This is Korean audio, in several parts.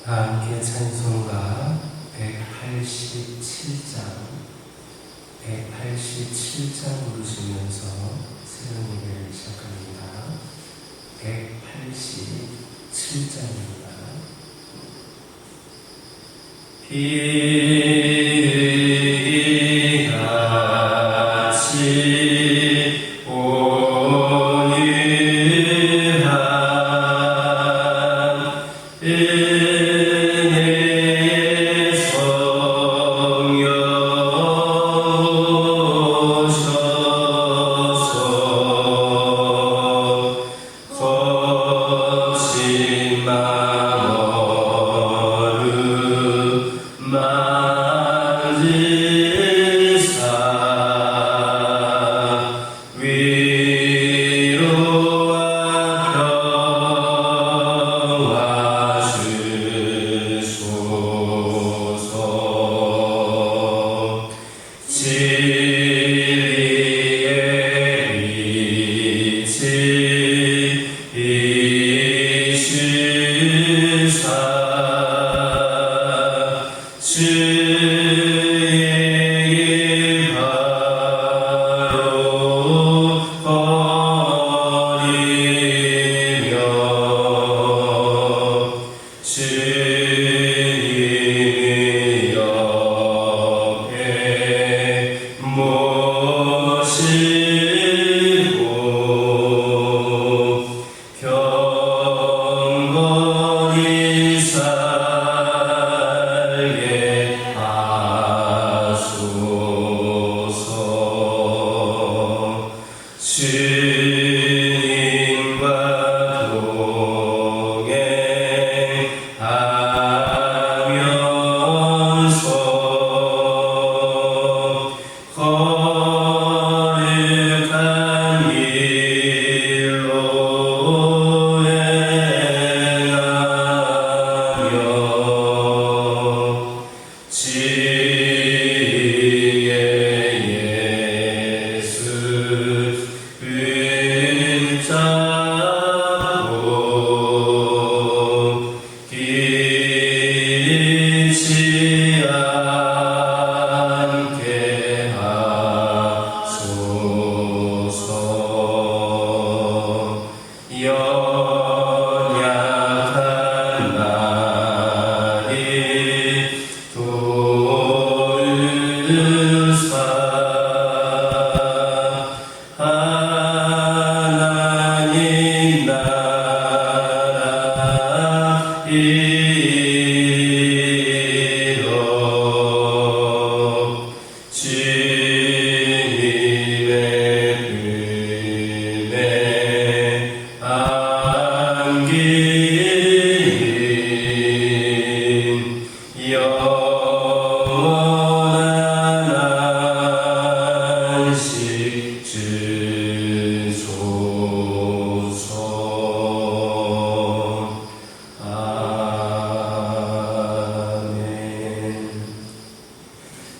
함께 찬송가 187장 부르시면서 새로운 예배를 시작합니다. 187장입니다.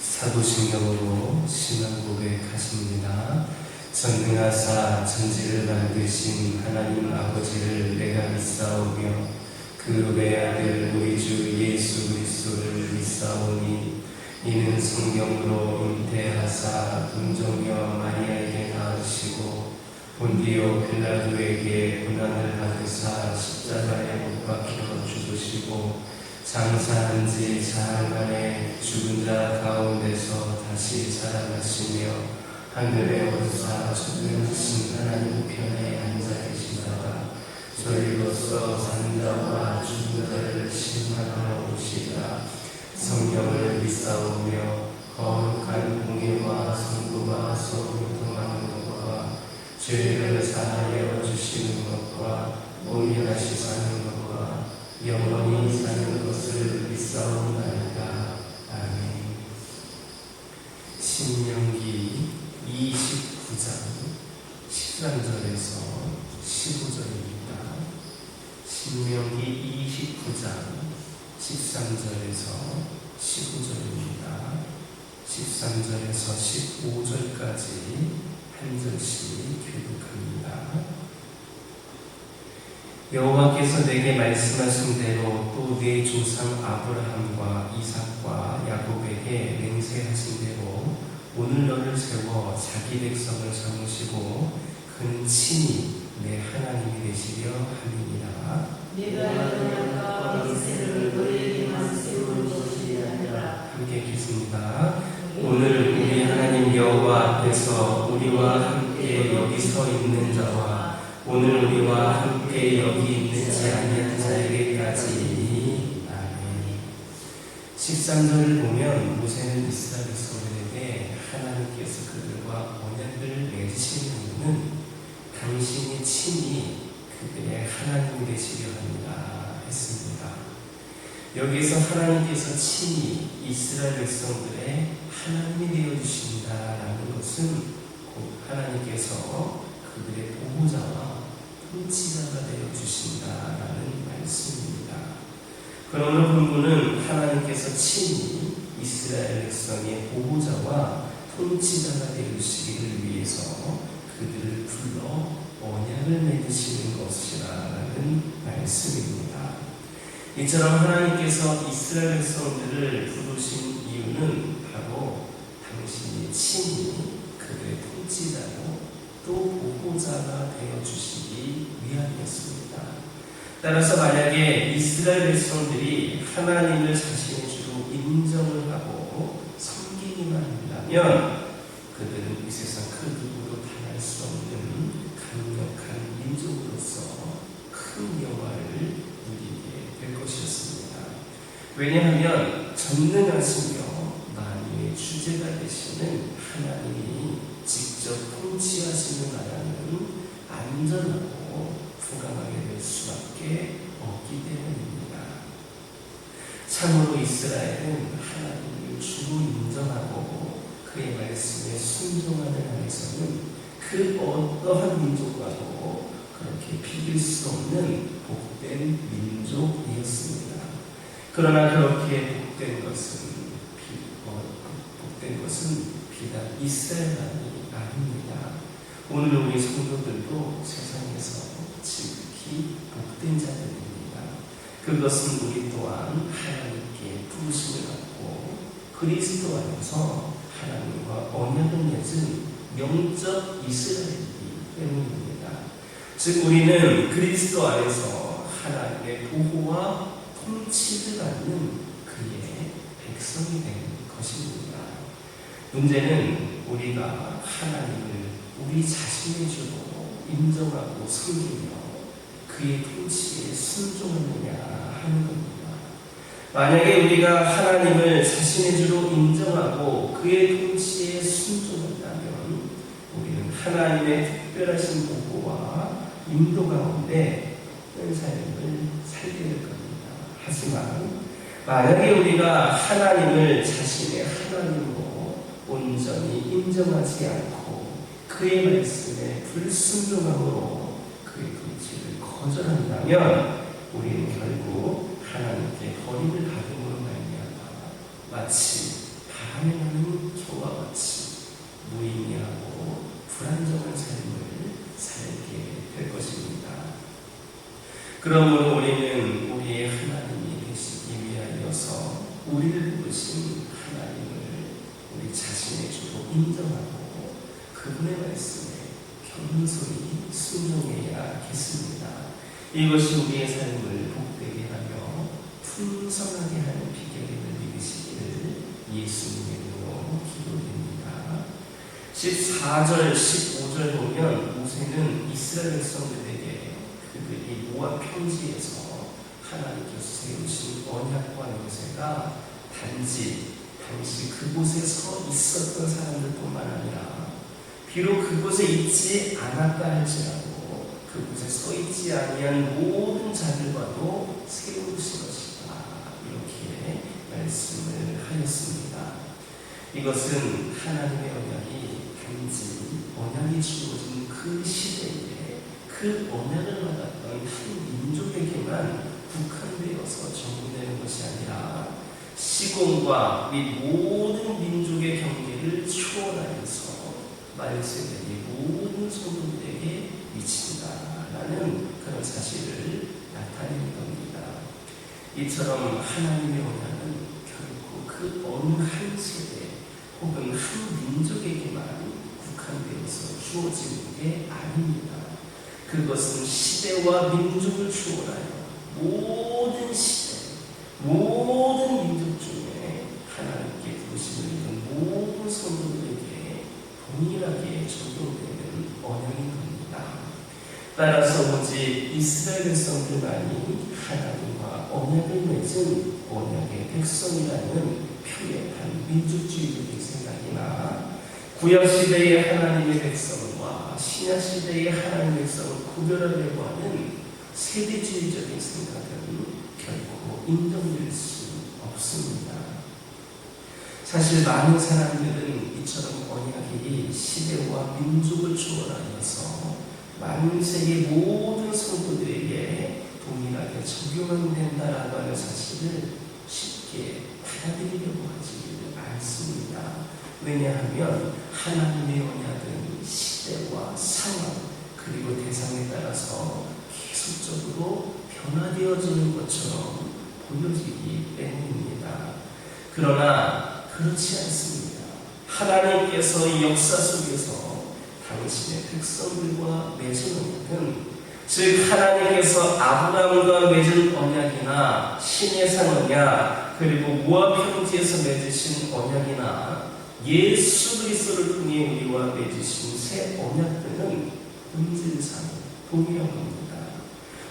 사도신경으로 신앙 고백하십니다. 전능하사 천지를 만드신 하나님 아버지를 내가 믿사오며 그 외아들 우리 주 예수 그리스도를 믿사오니 이는 성경으로 잉태하사 동정녀 마리아에게 낳으시고 본디오 빌라도에게 고난을 받으사 십자가에 못 박혀 죽으시고 장사한 지 사흘 만에 죽은 자 가운데서 다시 살아나시며 하늘에 오르사 전능하신 하나님 편에 앉아 계시다가 저희로서 사는 자와 죽은 자를 심판하러 오시리라. 성경을 믿사오며 거룩한 공예와 성도가 서로 교통하는 것과 죄를 사하여 주시는 것과 온전하시 사는 것과 영원히 사는 것을 믿사옵나이다. 아멘. 신명기 29장 13절에서 15절입니다. 신명기 29장 13절에서 15절입니다. 13절에서 15절까지 한 절씩 교독합니다. 여호와께서 내게 말씀하신 대로 또 내 조상 아브라함과 이삭과 야곱에게 맹세하신 대로 오늘 너를 세워 자기 백성을 삼으시고 그는 친히 내 하나님이 되시려 함이니라. 내가 언약과 맹세를 너에게만 세운 것이 아니라. 함께 읽겠습니다. 오늘 우리 하나님 여호와 앞에서 우리와 함께 여기 서 있는 자와 오늘 우리와 함께 여기 있는지 아니한 자에게까지. 아멘. 13절을 보면 모세는 이스라엘 백성들에게 하나님께서 그들과 언약을 맺으신 이유는 당신이 친히 그들의 하나님이 되시려 합니다 했습니다. 여기서 하나님께서 친히 이스라엘 백성들의 하나님이 되어주신다라는 것은 곧 하나님께서 그들의 보호자와 통치자가 되어주신다라는 말씀입니다. 그러므로 본문은 하나님께서 친히 이스라엘 백성의 보호자와 통치자가 되어주시기를 위해서 그들을 불러 언약을 맺으시는 것이라는 말씀입니다. 이처럼 하나님께서 이스라엘 백성들을 부르신 이유는 바로 당신이 친히 그들의 통치자로 또 보호자가 되어주시기 위함이었습니다. 따라서 만약에 이스라엘 백성들이 하나님을 자신의 주로 인정을 하고 섬기기만 한다면 그들은 이 세상 그 누구도 당할 수 없는 강력한 민족으로서 큰 영화를 누리게 될 것이었습니다. 왜냐하면 전능하시며 만유의 주제가 되시는 하나님이 직접 통치하시는 나라는 안전하고 부강하게 될 수밖에 없기 때문입니다. 참으로 이스라엘은 하나님을 주로 인정하고 그의 말씀에 순종하는 안에서는 그 어떠한 민족과도 그렇게 비길 수 없는 복된 민족이었습니다. 그러나 그렇게 복된 것은 비단 이스라엘만이 아닙니다. 오늘 우리 성도들도 세상에서 지극히 복된 자들입니다. 그것은 우리 또한 하나님께 부르심을 받고 그리스도 안에서 하나님과 언약을 맺은 영적 이스라엘이기 때문입니다. 즉 우리는 그리스도 안에서 하나님의 보호와 통치를 받는 그의 백성이 된 것입니다. 문제는 우리가 하나님을 우리 자신의 주로 인정하고 섬기며 그의 통치에 순종하느냐 하는 겁니다. 만약에 우리가 하나님을 자신의 주로 인정하고 그의 통치에 순종한다면 우리는 하나님의 특별하신 보호와 인도 가운데 큰 삶을 살게 될 겁니다. 하지만 만약에 우리가 하나님을 자신의 하나님으로 온전히 인정하지 않고 그의 말씀에 불순종함으로 그의 통치를 거절한다면 우리는 결국 하나님께 버림을 받음으로 말미암아 마치 바람에 나는 소와 같이 무의미하고 불안정한 삶을 살게 될 것입니다. 그러므로 우리는 우리의 하나님이 되시기 위하여서 우리를 부르신 하나님을 우리 자신의 주로 인정하고 그분의 말씀에 겸손히 순종해야겠습니다. 이것이 우리의 삶을 복되게 하며 풍성하게 하는 비결임을 믿으시기를 예수님의 이름으로 기도드립니다. 14절, 15절 보면 모세는 이스라엘 백성들에게 그들이 모압 평지에서 하나님께서 세우신 언약과 맹세가 단지 당시 그곳에 서 있었던 사람들뿐만 아니라 비록 그곳에 있지 않았다 할지라도 그곳에 서 있지 아니한 모든 자들과도 세우신 것이다. 이렇게 말씀을 하였습니다. 이것은 하나님의 언약이 단지 언약이 주어진 그 시대에 그 언약을 받았던 한 민족에게만 국한되어서 적용되는 것이 아니라 시공과 및 모든 민족의 경계를 초월하여서 말세대의 모든 성도들에게 미친다 라는 그런 사실을 나타내는 겁니다. 이처럼 하나님의 언약은 결코 그 어느 한 세대 혹은 한 민족에게만 국한되어서 주어지는 게 아닙니다. 그것은 시대와 민족을 초월하여 모든 시대, 모든 민족 중에 하나님께 부르심을 입은 모든 성도들에게 동일하게 적용되는 언약인 겁니다. 따라서 오직 이스라엘 백성들만이 하나님과 언약을 맺은 언약의 백성이라는 표현한 민족주의적인 생각이나 구약시대의 하나님의 백성과 신약시대의 하나님의 백성을 구별하려고 하는 세대주의적인 생각은 결코 인정될 수 없습니다. 사실 많은 사람들은 이처럼 언약이 시대와 민족을 초월하여서 만세의 모든 성도들에게 동일하게 적용된다라고 하는 사실을 쉽게 받아들이려고 하지 않습니다. 왜냐하면 하나님의 언약은 시대와 상황 그리고 대상에 따라서 계속적으로 변화되어지는 것처럼 보여지기 때문입니다. 그러나 그렇지 않습니다. 하나님께서 역사 속에서 당신의 백성들과 맺은 언약은 즉 하나님께서 아브라함과 맺은 언약이나 신의 산 언약 그리고 모압 평지에서 맺으신 언약이나 예수 그리스도를 통해 우리와 맺으신 새 언약들은 본질상 동일한 겁니다.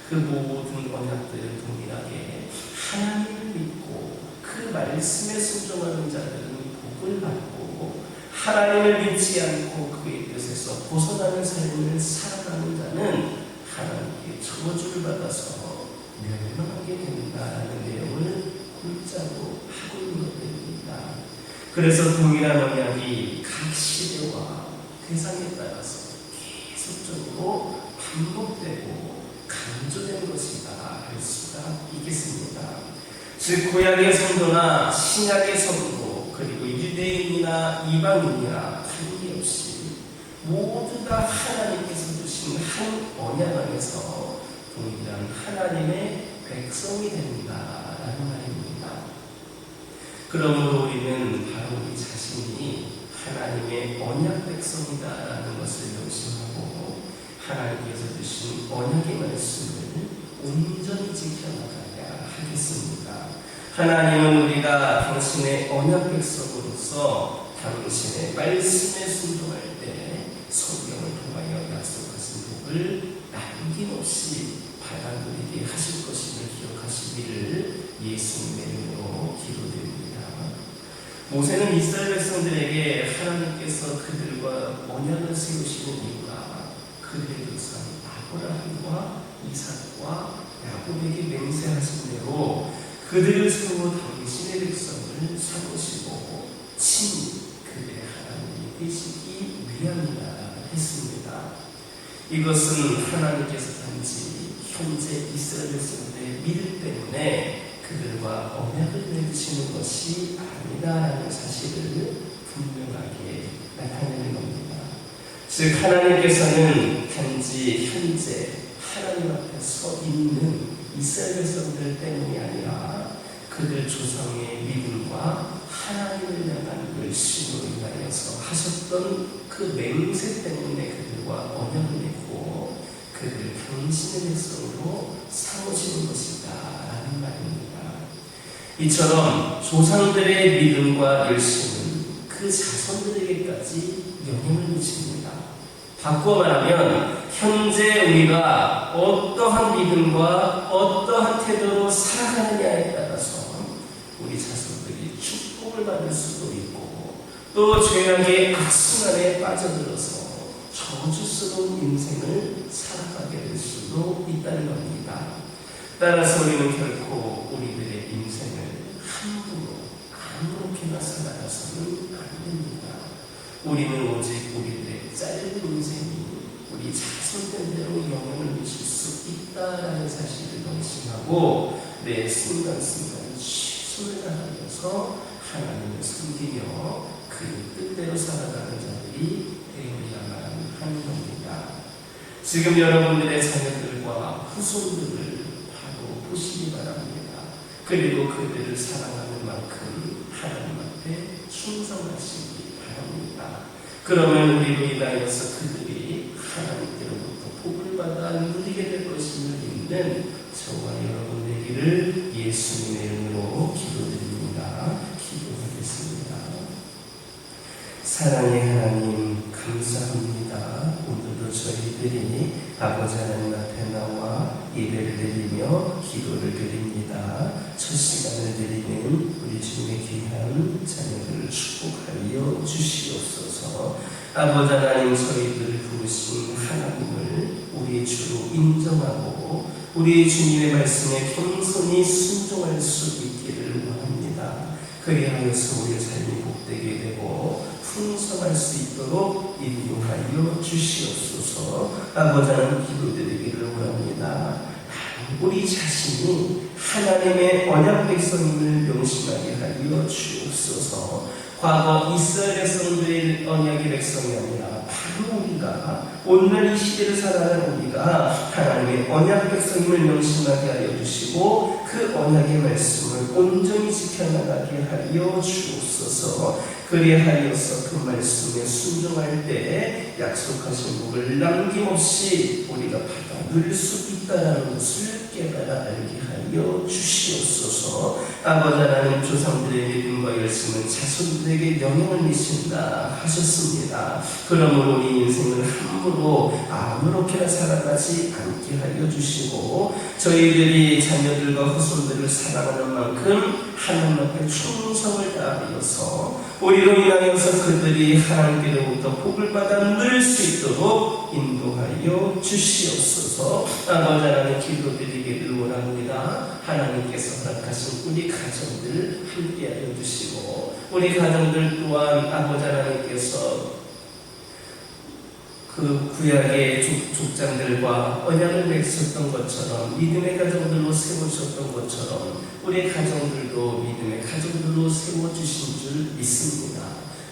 그 모든 언약들은 동일하게 하나님을 믿고 그 말씀에 순종하는 자들은 복을 받고 하나님을 믿지 않고 그의 뜻에서 벗어나는 삶을 살아가는 자는 하나님께 저주를 받아서 멸망하게 된다는 내용을 골자로 하고 있는 것입니다. 그래서 동일한 언약이 각 시대와 대상에 따라서 계속적으로 반복되고 강조된 것이다 할 수가 있겠습니다. 즉 구약의 성도나 신약의 성도 그리고 유대인이나 이방인이나 관계없이 모두 다 하나님께서 주신 한 언약 안에서 동일한 하나님의 백성이 된다라는 말입니다. 그러므로 우리는 바로 우리 자신이 하나님의 언약 백성이다라는 것을 명심하고 하나님께서 주신 언약의 말씀을 온전히 지켜나가야 하겠습니다. 하나님은 우리가 당신의 언약 백성으로서 당신의 말씀에 순종할 때 성경을 통하여 약속하신 복을 남김없이 받아들이게 하실 것임을 기억하시기를 예수님의 이름으로 기도드립니다. 모세는 이스라엘 백성들에게 하나님께서 그들과 언약을 세우시는 이유가 그들의 조상 아브라함과 이삭과 야곱에게 맹세하신 대로 그들을 세워 당신의 백성을 삼으시고 친히 그들의 하나님이 되시기 위함이라 했습니다. 이것은 하나님께서 단지 현재 이스라엘 백성들의 믿음 때문에 그들과 언약을 맺으시는 것이 아니다라는 사실을 분명하게 나타내는 겁니다. 즉 하나님께서는 단지 현재 하나님 앞에 서 있는 이스라엘 백성들 때문이 아니라 그들 조상의 믿음과 하나님을 향한 열심으로 인하여서 하셨던 그 맹세 때문에 그들과 언약을 맺고 그들을 당신의 백성으로 삼으시는 것이다 라는 말입니다. 이처럼 조상들의 믿음과 열심은 그 자손들에게까지 영향을 미칩니다. 바꾸어 말하면 현재 우리가 어떠한 믿음과 어떠한 태도로 살아가느냐에 따라서 우리 자손들이 축복을 받을 수도 있고 또 죄악의 악순환에 빠져들어서 저주스러운 인생을 살아가게 될 수도 있다는 겁니다. 따라서 우리는 결코 우리들의 인생을 함부로 아무렇게나 살아가서는 안 됩니다. 우리는 오직 우리들의 짧은 인생이 우리 자손들대로 영향을 미칠 수 있다라는 사실을 명심하고 매 순간순간 최선을 다하여서 하나님을 섬기며 그 뜻대로 살아가는 자들이 되어야만 하는 겁니다. 지금 여러분들의 자녀들과 후손들을 바로 보시기 바랍니다. 그리고 그들을 사랑하는 만큼 하나님 앞에 충성하시기 바랍니다. 그러면 우리로 인하여서 그들이 하나님께로부터 복을 받아 누리게 될 것임을 믿는 저와 여러분 되기를 예수님의 이름으로 기도드립니다. 기도하겠습니다. 사랑의 하나님 감사합니다. 오늘도 저희들이 아버지 하나님 앞에 나와 예배를 드리며 기도를 드립니다. 첫 시간을 드리는 우리 주님의 귀한 자녀들을 축복하여 주시옵소서. 아버지 하나님 저희들을 부르신 하나님을 우리 주로 인정하고 우리 주님의 말씀에 겸손히 순종할 수 있기를 원합니다. 그리하여서 우리의 삶이 복되게 되고 풍성할 수 있도록 인도하여 주시옵소서. 아버지 하나님 기도드리기를 원합니다. 우리 자신이 하나님의 언약 백성임을 명심하게 하여 주옵소서. 과거 이스라엘 백성들의 언약의 백성이 아니라 바로 우리가 오늘 이 시대를 살아가는 우리가 하나님의 언약 백성임을 명심하게 하여 주시고 그 언약의 말씀을 온전히 지켜나가게 하여 주옵소서. 그리하여서 그 말씀에 순종할 때 약속하신 복을 남김없이 우리가 받아 누릴 수 있다는 것을 깨달아 알게 하여 주시옵소서. 아버지 하나님 조상들의 믿음과 열심은 자손들에게 영향을 미친다 하셨습니다. 그러므로 우리 인생을 함부로 아무렇게나 살아가지 않게 하여 주시고 저희들이 자녀들과 후손들을 사랑하는 만큼 하나님 앞에 충성을 다하여서 우리로 인하여서 그들이 하나님께로부터 복을 받아 누릴 수 있도록 인도하여 주시옵소서. 아버지 하나님 기도드리기를 원합니다. 하나님께서 허락하신 우리 가정들 함께하여 주시고 우리 가정들 또한 아버지 하나님께서 그 구약의 족장들과 언약을 맺으셨던 것처럼 믿음의 가정들로 세우셨던 것처럼 우리 가정들도 믿음의 가정들로 세워주신 줄 믿습니다.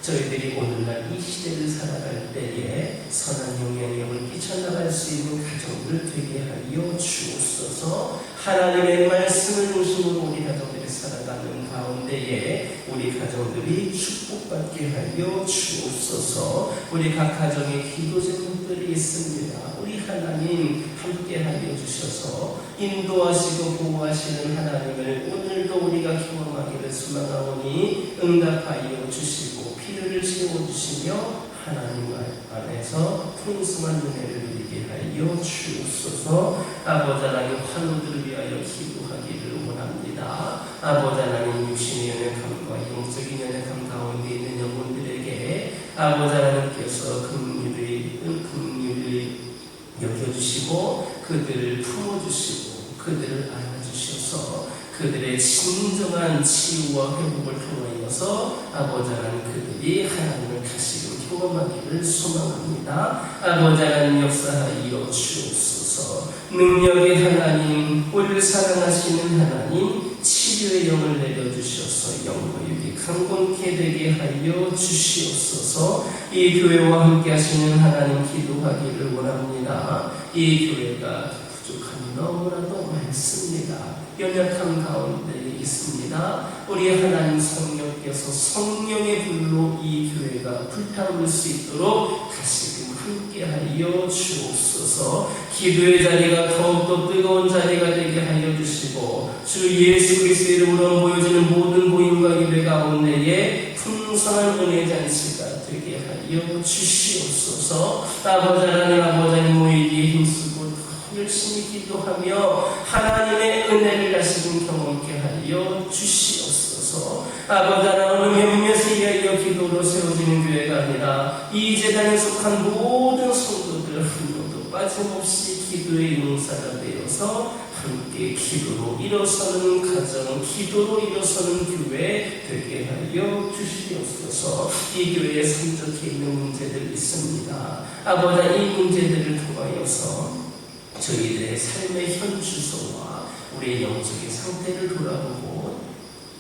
저희들이 오늘날 이 시대를 살아갈 때에 선한 영향력을 끼쳐나갈 수 있는 가정들 되게 하여 주옵소서. 하나님의 말씀을 중심으로 우리 가정들이 살아가는 가운데에 우리 가정들이 축복받게 하여 주옵소서. 우리 각 가정에 기도 제목들이 있습니다. 우리 하나님 함께 하여 주셔서 인도하시고 보호하시는 하나님을 오늘도 우리가 경험하기를 소망하오니 응답하여 주시고 피를 채워주시며 하나님 안에서 풍성한 은혜를 누리게 하여 주옵소서. 아버지 하나님 환우들을 위하여 기도하기를 원합니다. 아버지 하나님 육신의 연약함과 영적인 연약함 가운데 있는 영혼들에게 아버지 하나님께서 긍휼히 여겨주시고 그들을 품어주시고 그들을 안아주셔서 그들의 진정한 치유와 회복을 통하여서 아버지 하나님 그들이 하나님을 다시금 경험하기를 소망합니다. 아버지 하나님 역사하여 주옵소서. 능력의 하나님, 우리를 사랑하시는 하나님, 치료의 영을 내려주셔서 영구육이 강건케 되게 하여 주시옵소서. 이 교회와 함께 하시는 하나님 기도하기를 원합니다. 이 교회가 부족함이 너무나도 많습니다. 연약함 가운데 있습니다. 우리 하나님 성령께서 성령의 불로 이 교회가 불타오를 수 있도록 다시금 함께하여 주옵소서. 기도의 자리가 더욱더 뜨거운 자리가 되게 하여 주시고 주 예수 그리스도의 이름으로 모여지는 모든 모임과 예배 가운데에 풍성한 은혜 잔치가 되게 하여 주시옵소서. 아버지 하나님 아버지 하나님 모이기에 힘쓰고 열심히 기도하며 하나님의 은혜를 다시금 경험케 하여 주시옵소서. 아버지 하나님 몇몇에 의하여 기도로 세워지는 교회가 아니라 이 재단에 속한 모든 성도들 한 명도 빠짐없이 기도의 용사가 되어서 함께 기도로 일어서는 가정, 기도로 일어서는 교회 되게 하여 주시옵소서. 이 교회에 산적해 있는 문제들이 있습니다. 아버지 이 문제들을 통하여서 저희들의 삶의 현 주소와 우리의 영적인 상태를 돌아보고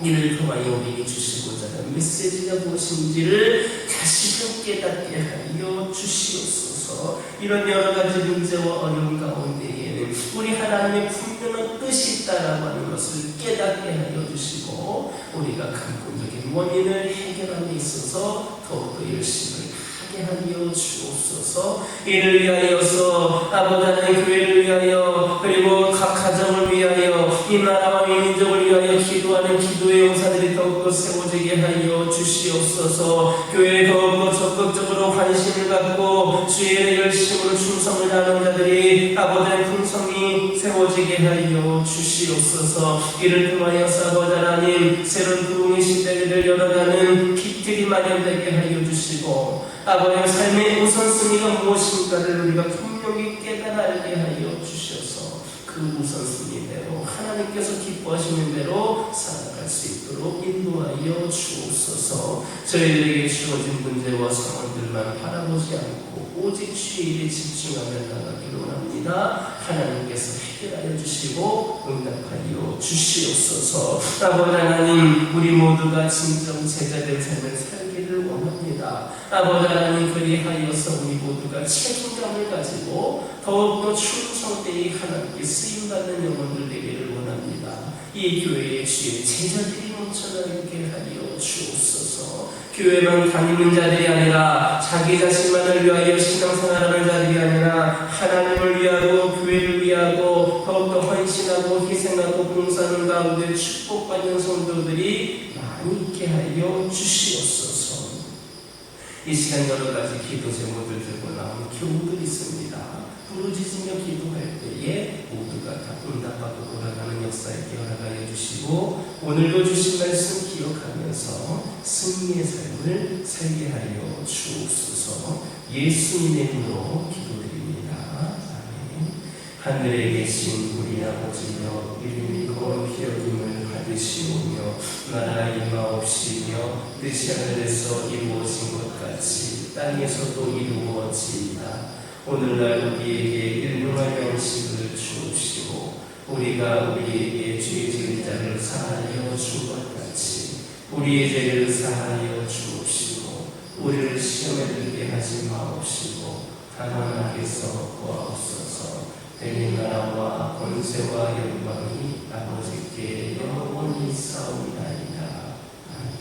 이를 통하여 우리에게 주시고자 하는 메시지가 무엇인지를 다시금 깨닫게 하여 주시옵소서. 이런 여러 가지 문제와 어려움 가운데에는 우리 하나님의 분명한 뜻이 있다라고 하는 것을 깨닫게 하여 주시고 우리가 근본적인 원인을 해결함에 있어서 더욱더 열심을 하게 하여 주옵소서. 이를 위하여서 아버지 하나님 교회를 위하여 그리고 각 가정을 위하여 이 나라와 이 민족을 위하여 기도하는 기도의 용사들이 더욱더 세워지게 하여 주시옵소서. 교회에 더욱더 적극적으로 관심을 갖고 주의 열심으로 충성을 다하는 자들이 아버지의 풍성이 세워지게 하여 주시옵소서. 이를 통하여서 아버지 하나님 새로운 부흥의 시대를 열어가는 빛들이 마련되게 하여 주시고 아버지의 삶의 우선순위가 무엇인가를 우리가 분명히 깨달아 알게 하여 주셔서 그 우선순위대로 하나님께서 기뻐하시는 대로 살아갈 수 있도록 인도하여 주옵소서. 저희들에게 주어진 문제와 상황들만 바라보지 않고 오직 주의 일에 집중하며 나가기를 원합니다. 하나님께서 해결하여 주시고 응답하여 주시옵소서. 아버지 하나님 우리 모두가 진정 제자된 삶을 살기를 원합니다. 아버지 하나님 그리하여서 우리 모두가 책임감을 가지고 더욱더 충성되이 하나님께 쓰임받는 영혼들 되기를 원합니다. 이 교회의 주의 제자들이 넘쳐나게 하여 주옵소서. 교회만 다니는 자들이 아니라 자기 자신만을 위하여 신앙생활하는 자들이 아니라 하나님을 위하고 교회를 위하고 더욱더 헌신하고 희생하고 봉사하는 가운데 축복받는 성도들이 많이 있게 하여 주시옵소서. 이 시간 여러 가지 기도 제목을 들고 나온 교우들이 있습니다. 부르짖으며 기도할 때에 모두가 다 응답받고 돌아가는 역사에 허락하여 주시고 오늘도 주신 말씀 기억하면서 승리의 삶을 살게 하여 주옵소서. 예수님의 이름으로 기도드립니다. 아멘. 하늘에 계신 우리 아버지여 이름이 거룩히 여김을 받으시오며 나라 임하옵시며 뜻이 하늘에서 이루어진 것 같이 땅에서도 이루어지이다. 오늘날 우리에게 일용할 양식을 주옵시고 우리가 우리에게 죄 지은 자를 사하여 준 것 같이 우리의 죄를 사하여 주옵시고 우리를 시험에 들게 하지 마옵시고 다만 악에서 구하옵소서. 된 나라와 권세와 영광이 아버지께 영원히 싸우나이다. 아멘.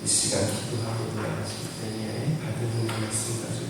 이 시간 기도하고 돌아가실 때에 받은 말씀 가지고